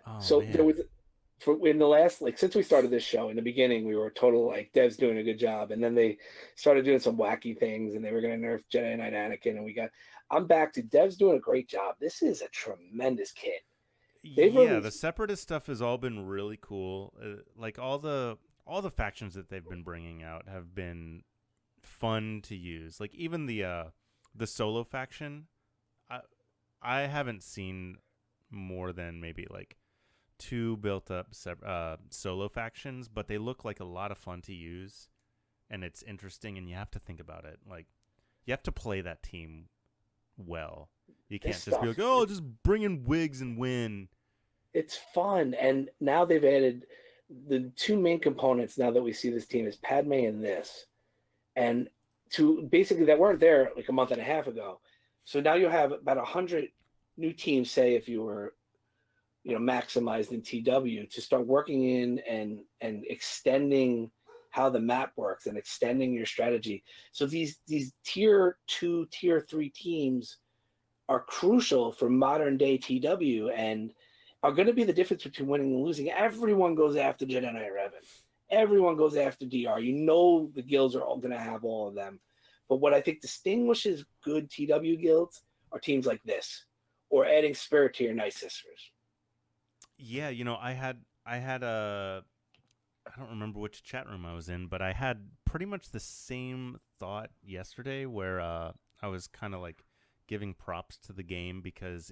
Oh So there man. was for in the last like since we started this show in the beginning, we were total like Dev's doing a good job, and then they started doing some wacky things, and they were going to nerf Jedi Knight Anakin, and we got. I'm back to Dev's doing a great job. This is a tremendous kit. They've Yeah, the released separatist stuff has all been really cool. Like all the factions that they've been bringing out have been fun to use. Like even the solo faction, I I haven't seen more than maybe like two built up solo factions, but they look like a lot of fun to use, and it's interesting, and you have to think about it. Like you have to play that team well. You this can't just be like, stuff. oh, just bring in wigs and win. It's fun, and now they've added the two main components. Now that we see this team is Padme and this, and to basically that weren't there like a month and a half ago. So now you have about 100 new teams. Say if you were maximized in TW to start working in and extending how the map works and extending your strategy. So these tier two, tier three teams are crucial for modern day TW and are going to be the difference between winning and losing. Everyone goes after Jedi Knight Revan. Everyone goes after DR. You know the guilds are all going to have all of them. But what I think distinguishes good TW guilds are teams like this, or adding Spirit to your Night Sisters. Yeah, I had a I don't remember which chat room I was in, but I had pretty much the same thought yesterday where I was kind of like giving props to the game because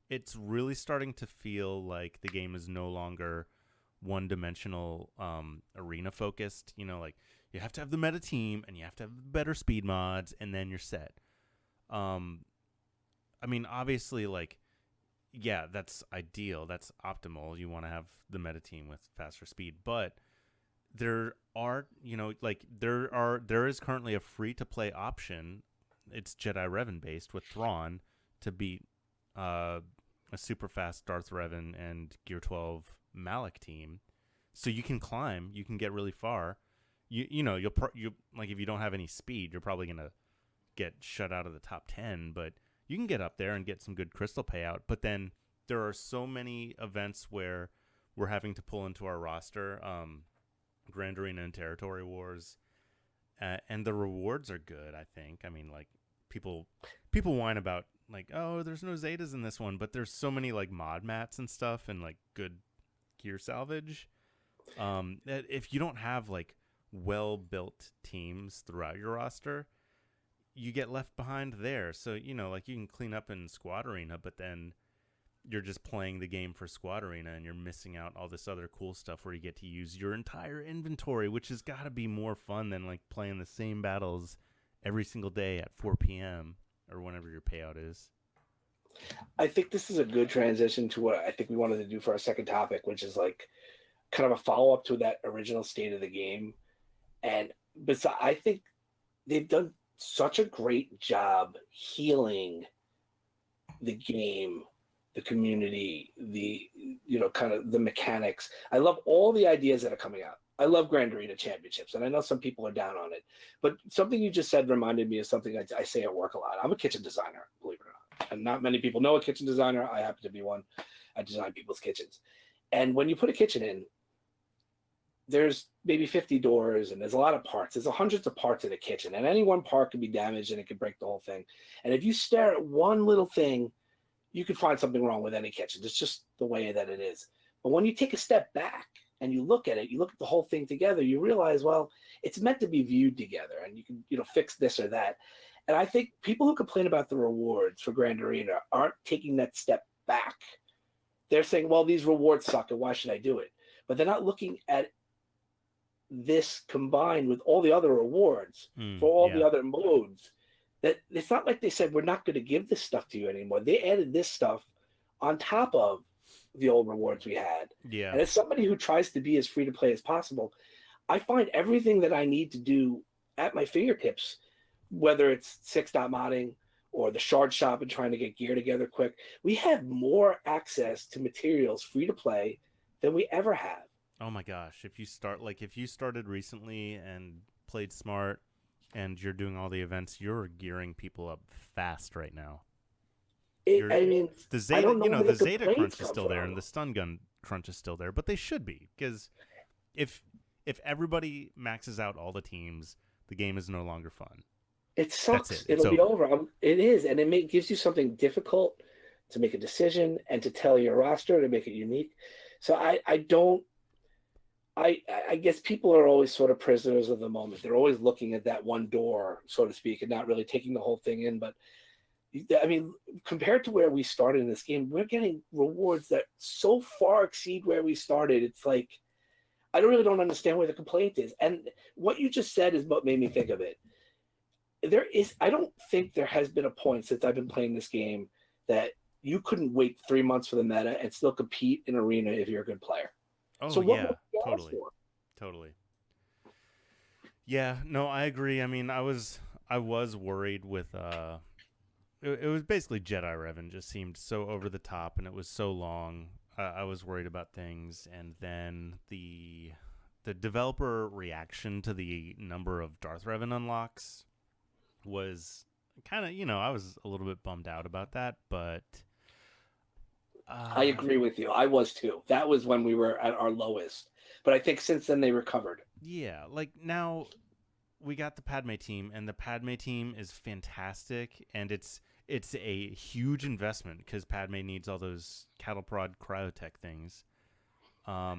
it's really starting to feel like the game is no longer one-dimensional arena focused. Like you have to have the meta team and you have to have better speed mods and then you're set. Um I mean, obviously, like, yeah, that's ideal. That's optimal. You want to have the meta team with faster speed, but there are, like there is currently a free to play option. It's Jedi Revan based with Thrawn to beat uh, a super fast Darth Revan and Gear 12 Malik team. So you can climb, you can get really far. You like if you don't have any speed, you're probably gonna get shut out of the top 10, but you can get up there and get some good crystal payout. But then there are so many events where we're having to pull into our roster, Grand Arena and Territory Wars, and the rewards are good. I think. I mean, like people people whine about like, oh, there's no Zetas in this one, but there's so many like mod mats and stuff and like good gear salvage. That if you don't have like well built teams throughout your roster, you get left behind there. So, like you can clean up in Squad Arena, but then you're just playing the game for Squad Arena and you're missing out all this other cool stuff where you get to use your entire inventory, which has got to be more fun than like playing the same battles every single day at 4 p.m. or whenever your payout is. I think this is a good transition to what I think we wanted to do for our second topic, which is like kind of a follow up to that original state of the game. And besides, I think they've done such a great job healing the game, the community, the kind of the mechanics. I love all the ideas that are coming out. I love Grand Arena Championships, and I know some people are down on it, but something you just said reminded me of something I say at work a lot. I'm a kitchen designer, believe it or not, and not many people know a kitchen designer. I happen to be one. I design people's kitchens, and when you put a kitchen in, there's maybe 50 doors and there's a lot of parts. There's hundreds of parts in a kitchen, and any one part can be damaged and it can break the whole thing. And if you stare at one little thing, you could find something wrong with any kitchen. It's just the way that it is. But when you take a step back and you look at it, you look at the whole thing together, you realize, well, it's meant to be viewed together and you can, fix this or that. And I think people who complain about the rewards for Grand Arena aren't taking that step back. They're saying, well, these rewards suck and why should I do it? But they're not looking at this combined with all the other rewards for all the Yeah. other modes, that it's not like they said we're not going to give this stuff to you anymore. They added this stuff on top of the old rewards we had. Yeah. And as somebody who tries to be as free to play as possible, I find everything that I need to do at my fingertips, whether it's six dot modding or the shard shop and trying to get gear together quick. We have more access to materials free to play than we ever have. Oh my gosh. If you started recently and played smart and you're doing all the events, you're gearing people up fast right now. You're I mean, the I Zeta, don't know where the the Zeta complaints crunch is come still there, and from. the stun gun crunch is still there, but they should be because if everybody maxes out all the teams, the game is no longer fun. It That's sucks. it. It's It'll be over. over. It is, and gives you something difficult to make a decision and to tell your roster to make it unique. So I don't. I guess people are always sort of prisoners of the moment. They're always looking at that one door, so to speak, and not really taking the whole thing in. But I mean, compared to where we started in this game, we're getting rewards that so far exceed where we started. It's like I don't understand where the complaint is. And what you just said is what made me think of it. I don't think there has been a point since I've been playing this game that you couldn't wait 3 months for the meta and still compete in arena if you're a good player. Oh So what yeah, more do you ask totally, for? totally. Yeah, no, I agree. I mean, I was worried with it was basically Jedi Revan just seemed so over the top, and it was so long. I was worried about things, and then the developer reaction to the number of Darth Revan unlocks was kind of, I was a little bit bummed out about that, but I uh, agree with you. I was too. That was when we were at our lowest. But I think since then they recovered. yeah, like now we got the Padme team, and the Padme team is fantastic, and it's a huge investment because Padme needs all those cattle prod cryotech things.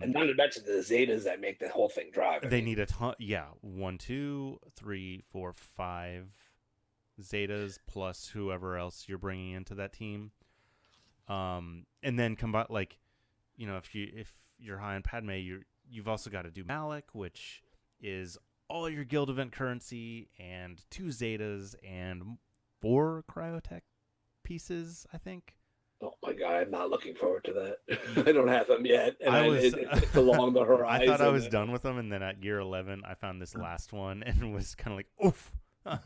And not to mention the Zetas that make the whole thing drive. I They mean, need a ton. Yeah, 1, 2, 3, 4, 5 Zetas plus whoever else you're bringing into that team. And then combine like, if you're high on Padme, you've also got to do Malik, which is all your guild event currency and 2 Zetas and 4 cryotech pieces, I think. oh my god, I'm not looking forward to that. I don't have them yet, and I was it's along the I thought I horizon. was done with them, and then at year 11 I found this last one and was kind of like, oof,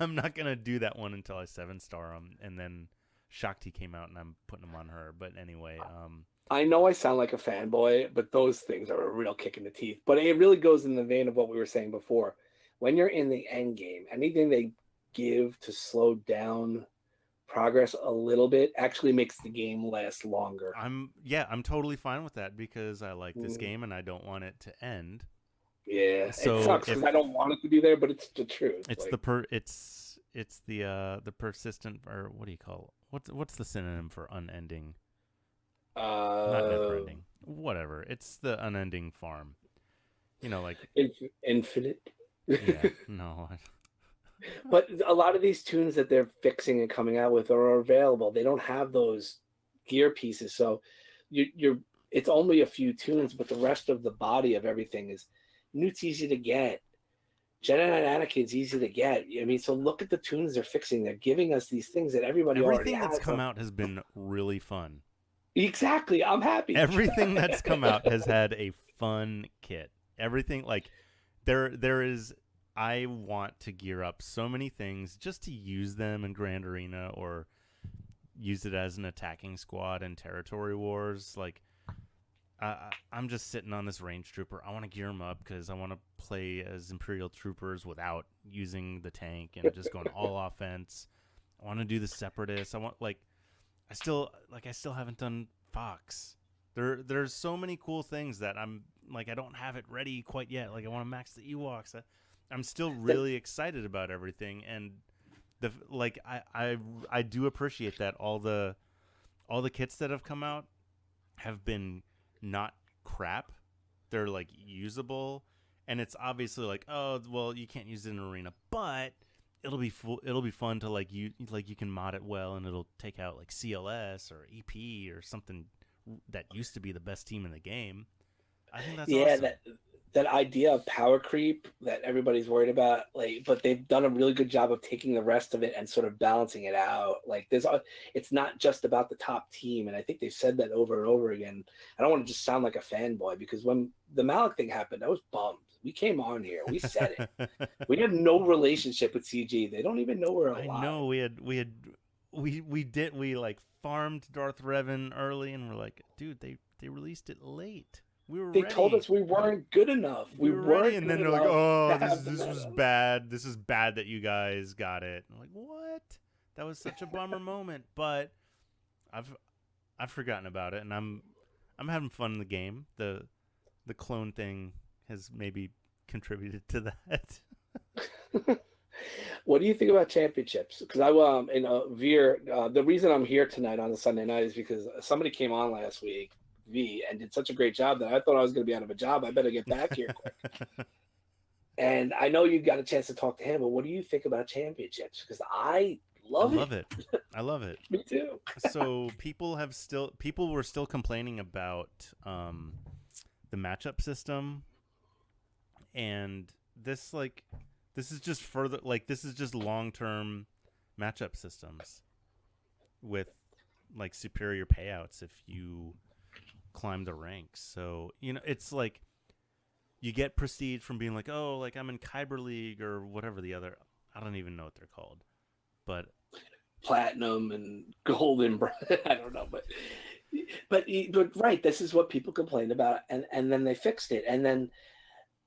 I'm not going to do that one until I 7-star them. And then Shakti came out and I'm putting them on her. But anyway, I know I sound like a fanboy, but those things are a real kick in the teeth. But it really goes in the vein of what we were saying before. When you're in the end game, anything they give to slow down progress a little bit actually makes the game last longer. I'm totally fine with that because I like this Mm, game and I don't want it to end. yeah, it So sucks if because I don't want it to be there, but it's the truth. it's Like, it's the persistent, or what do you call it? What's the synonym for unending? Not never uh, ending. Whatever. It's the unending farm. Like, infinite. yeah, no. But a lot of these tunes that they're fixing and coming out with are available. They don't have those gear pieces, so you're it's only a few tunes, but the rest of the body of everything is Newt's easy to get. Jedi Knight Anakin's easy to get. I mean, so look at the tunes they're fixing. They're giving us these things that everybody already Everything that's has. come out has been really fun. Exactly. I'm happy. Everything that's come out has had a fun kit. Everything, like, there is, I want to gear up so many things just to use them in Grand Arena or use it as an attacking squad in Territory Wars. Like, I'm just sitting on this range trooper. I want to gear him up because I want to play as Imperial troopers without using the tank and just going all offense. I want to do the Separatists. I still haven't done Fox. There's so many cool things that I'm like, I don't have it ready quite yet. Like, I want to max the Ewoks. I'm still really excited about everything, and I do appreciate that all the kits that have come out have been not crap. They're like usable, and it's obviously like, oh well, you can't use it in arena, but it'll be fun to you can mod it well, and it'll take out like CLS or EP or something that used to be the best team in the game. I think that's Yeah, awesome. that idea of power creep that everybody's worried about, like, but they've done a really good job of taking the rest of it and sort of balancing it out. Like, it's not just about the top team, and I think they've said that over and over again. I don't want to just sound like a fanboy because when the Malik thing happened, I was bummed. We came on here, we said it. We have no relationship with CG. They don't even know we're I alive. know we like farmed Darth Revan early, and we're like, dude, they released it late. We were They told ready. us we weren't good enough. We We were ready, weren't and good then they're like, enough "Oh, to this have the this was meta. bad. This is bad that you guys got it." I'm like, "What?" That was such a bummer moment, but I've I've forgotten about it, and I'm having fun in the game. The clone thing has maybe contributed to that. What do you think about championships? Because Veer, the reason I'm here tonight on a Sunday night is because somebody came on last week, V, and did such a great job that I thought I was going to be out of a job. I better get back here quick. And I know you got a chance to talk to him, but what do you think about championships? Because I I love it. love it. I love it. Me too. So people were still complaining about the matchup system, and this is just further this is just long term matchup systems with like superior payouts if you climb the ranks. So it's like you get prestige from being like, oh, like I'm in Kyber League or whatever the other. I don't even know what they're called, but Platinum and gold and I don't know, but right, this is what people complained about, and then they fixed it, and then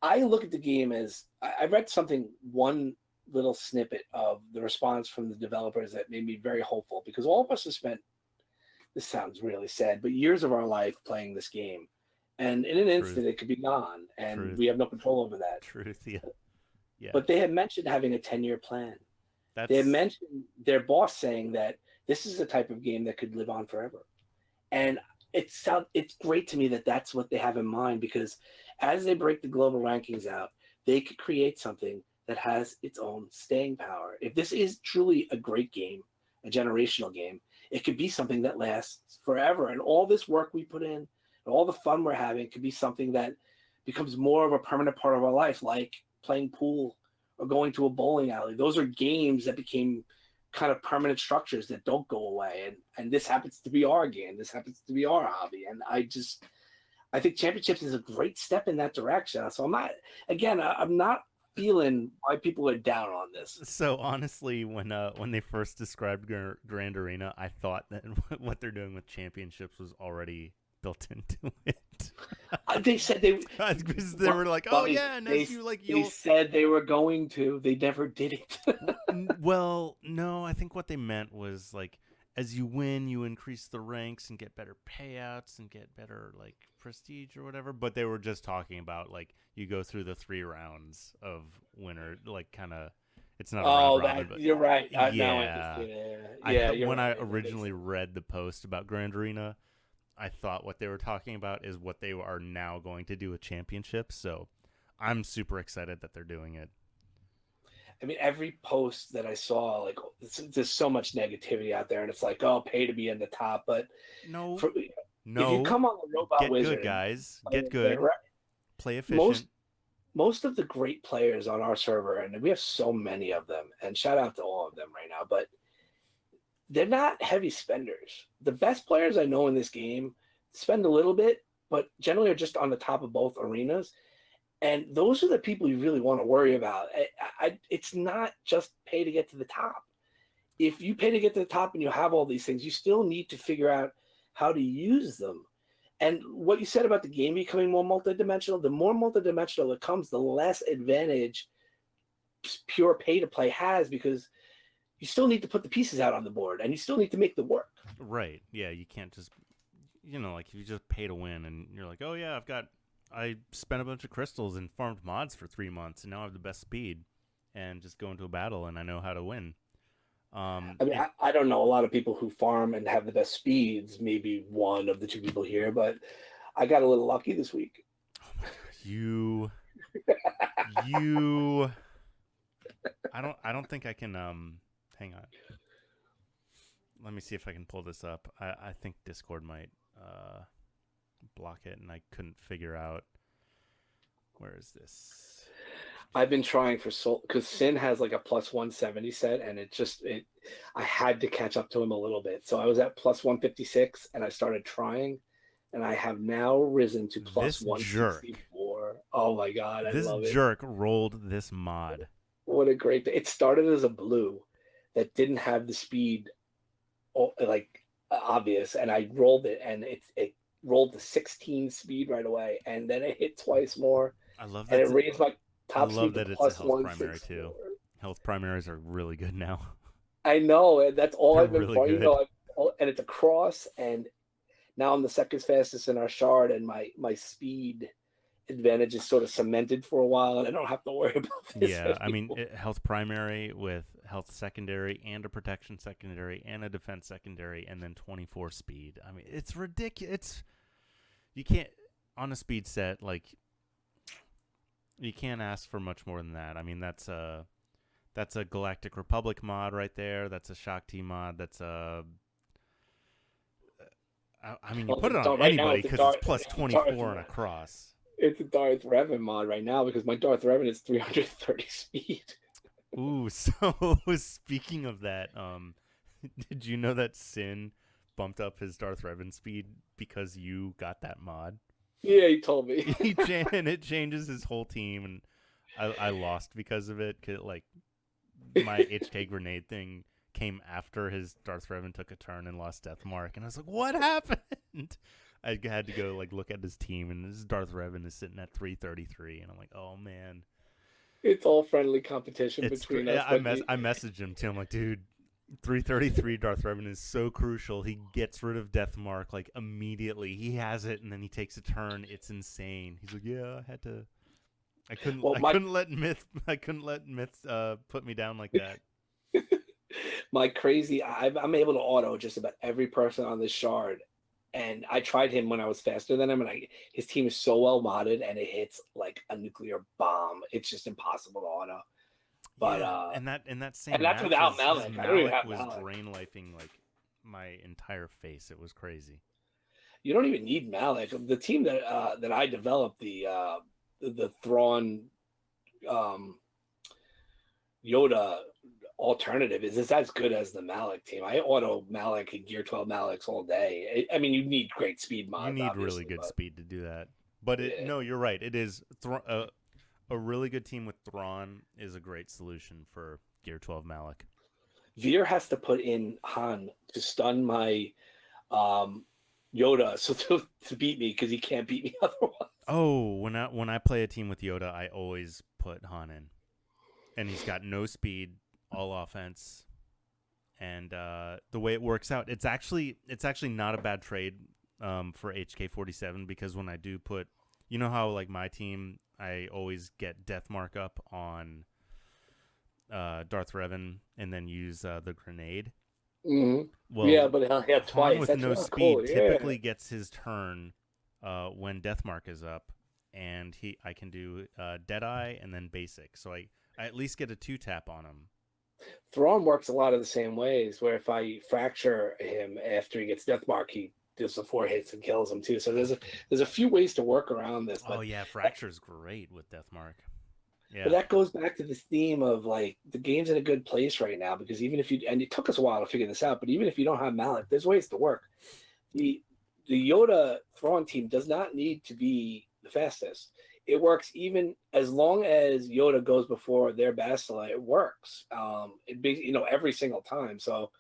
I look at the game as I read one little snippet of the response from the developers that made me very hopeful because all of us have spent, this sounds really sad, but years of our life playing this game. And in an truth, instant, it could be gone, and truth, we have no control over that. truth. Yeah, yeah. But they had mentioned having a 10-year plan. They had That's mentioned their boss saying that this is the type of game that could live on forever. And it's great to me that that's what they have in mind because as they break the global rankings out, they could create something that has its own staying power. If this is truly a great game, a generational game, it could be something that lasts forever. And all this work we put in, and all the fun we're having, could be something that becomes more of a permanent part of our life, like playing pool or going to a bowling alley. Those are games that became kind of permanent structures that don't go away. And this happens to be our game. This happens to be our hobby. And I think championships is a great step in that direction. So I'm not feeling why people are down on this. so honestly, when they first described Grand Arena, I thought that what they're doing with championships was already built into it. They said they Because they were like, oh yeah, and as you like, they said they were going to. They never did it. well, no, I think what they meant was like, as you win, you increase the ranks and get better payouts and get better like prestige or whatever. But they were just talking about like you go through the 3 rounds of winner, like kind of. It's not a round robin, but you're right. yeah. When I right. originally read the post about Grand Arena, I thought what they were talking about is what they are now going to do with championships. So I'm super excited that they're doing it. I mean, every post that I saw, like, there's so much negativity out there, and it's like, oh, pay to be in the top. But No, if no. you come on the Robot Get Wizard, good, guys. Get good. Play efficient. Most of the great players on our server, and we have so many of them, and shout out to all of them right now, but they're not heavy spenders. The best players I know in this game spend a little bit, but generally are just on the top of both arenas. And those are the people you really want to worry about. It's not just pay to get to the top. If you pay to get to the top and you have all these things, you still need to figure out how to use them. And what you said about the game becoming more multidimensional, the more multidimensional it comes, the less advantage pure pay to play has because you still need to put the pieces out on the board and you still need to make the work. Right. Yeah, you can't just, like if you just pay to win and you're like, oh yeah, I spent a bunch of crystals and farmed mods for 3 months and now I have the best speed and just go into a battle and I know how to win. I don't know a lot of people who farm and have the best speeds, maybe one of the two people here, but I got a little lucky this week. Oh my God, I don't think I can, hang on. Let me see if I can pull this up. I think Discord might, block it and I couldn't figure out where is this. I've been trying for because Sin has like a plus 170 set, and I had to catch up to him a little bit. So I was at plus 156, and I started trying, and I have now risen to plus 164. Oh my God, I love it. This jerk rolled this mod. What a great day. It started as a blue that didn't have the speed like obvious, and I rolled it, and it rolled the 16 speed right away, and then it hit twice more. I love that. And it raised my top speed to it's plus a health primary too. Health primaries are really good now. I know, and that's all I've been really playing. and it's a cross, and now I'm the second fastest in our shard, and my speed advantage is sort of cemented for a while, and I don't have to worry about this Yeah, I mean, anymore. health primary with health secondary and a protection secondary and a defense secondary, and then 24 speed. I mean, it's ridiculous. You can't on a speed set like you can't ask for much more than that. I mean, that's a Galactic Republic mod right there. That's a Shakti mod. That's a I mean, you Well, put it on right now anybody because it's plus 24 and a cross. It's a Darth Revan mod right now because my Darth Revan is 330 speed. Ooh, so speaking of that, did you know that Sin bumped up his Darth Revan speed because you got that mod? Yeah, he told me. And it changes his whole team, and I lost because of it. 'Cause, like my HK grenade thing came after his Darth Revan took a turn and lost Death Mark, and I was like, "What happened?" I had to go like look at his team, and his Darth Revan is sitting at 333, and I'm like, "Oh man." It's all friendly competition It's between yeah, us. I messaged him too. I'm like, dude, 333 Darth Revan is so crucial. He gets rid of Death Mark like immediately. He has it, and then he takes a turn. It's insane. He's like, yeah, I had to. Well, I couldn't let Myth. I couldn't let Myth put me down like that. my crazy, I'm able to auto just about every person on this shard. And I tried him when I was faster than him, and his team is so well modded, and it hits like a nuclear bomb. It's just impossible to auto. But Yeah, and that same and that's match, without his Malik. I don't even Malik have was Malik. drain lifing like my entire face. It was crazy. You don't even need Malik. The team that I developed, the Thrawn um, Yoda alternative is as good as the Malik team. I auto Malik and Gear 12 Maliks all day. I mean, you need great speed You mods, need really obviously, good but speed to do that. But yeah. no, you're right. It is a really good team with Thrawn is a great solution for Gear 12 Malik. Veer has to put in Han to stun my Yoda so to beat me because he can't beat me otherwise. Oh, when I play a team with Yoda, I always put Han in, and he's got no speed, all offense, and the way it works out, it's actually not a bad trade for HK47 because when I do put, you know how like my team, I always get Death Mark up on Darth Revan and then use the grenade. Mm-hmm. Yeah, Well, but he'll hit Han twice. with That's no really cool. speed Yeah. typically gets his turn when Death Mark is up, and I can do Deadeye and then Basic, so I at least get a 2-tap on him. Thrawn works a lot of the same ways, where if I fracture him after he gets Death Mark, he does the 4 hits and kills him too. So there's a few ways to work around this. Oh But yeah, Fracture's great with Death Mark. but Yeah, that goes back to this theme of like the game's in a good place right now because even if you and it took us a while to figure this out, but even if you don't have Malik, there's ways to work. The Yoda Thrawn team does not need to be the fastest. It works even as long as Yoda goes before their Bastila. It works. It be every single time. So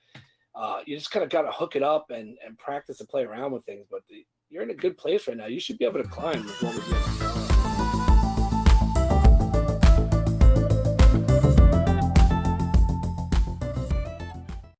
you just kind of got to hook it up and practice and play around with things. But you're in a good place right now. You should be able to climb as long as you have